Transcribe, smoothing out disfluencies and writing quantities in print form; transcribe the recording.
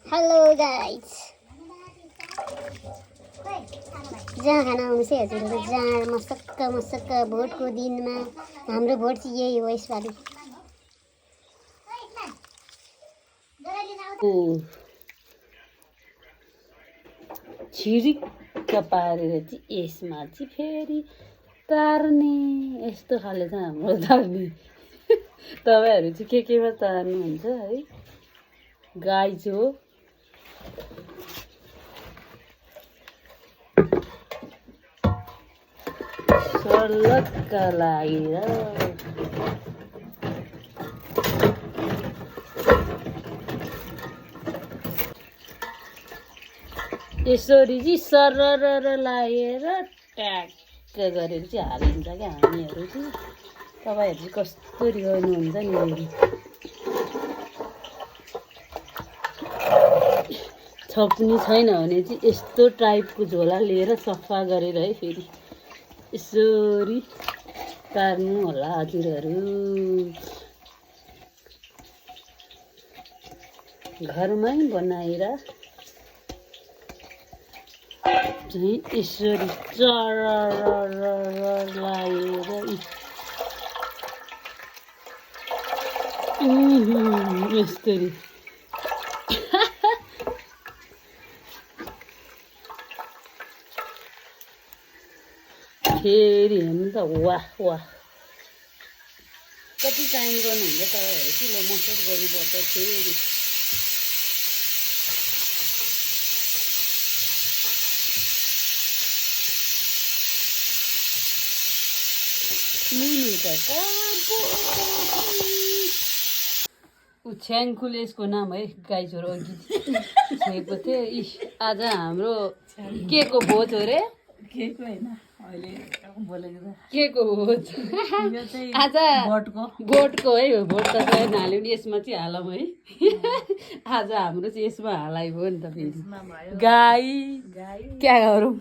Hello guys, जहाँ खाना आउनुहोस् है हजुरहरू। जहाँ मसक्क मसक्क भोटको दिनमा हाम्रो भोट चाहिँ यही हो यसपालि। छिरिक्क पारेर चाहिँ यसमा चाहिँ फेरि तार्ने यस्तो खाले चाहिँ हाम्रो तार्ने। तपाईँहरू चाहिँ केमा तार्नुहुन्छ है? गाई चाहिँ हो सर्लक्क लागेर यसरी चाहिँ सरर लागेर ट्याक्क गरेर चाहिँ हालिन्छ क्या हामीहरू चाहिँ। तपाईँहरू चाहिँ कस्तरी गर्नुहुन्छ नि? छप्नी छैन भने चाहिँ यस्तो टाइपको झोला लिएर सफा गरेर है फेरि यसरी तार्नु होला हजुरहरू। घरमै बनाएर चाहिँ यसरी चरर लागेर यस्तरी फेरि हेर्नु त वाह वाह कति टाइम गर्नुहुन्छ तपाईँहरू? किलो मसाज गर्नुपर्छ फेरि। छ्याङखुल यसको नाम है। गाई छोरो अघि छोएको थियो। आज हाम्रो के को भोज हो रे? के को भोज? आज गोठको है। भोट त हाल्यो नि यसमा चाहिँ हालौँ है। आज हाम्रो चाहिँ यसमा हालाइ भयो नि त फेरि। गाई क्या गरौँ?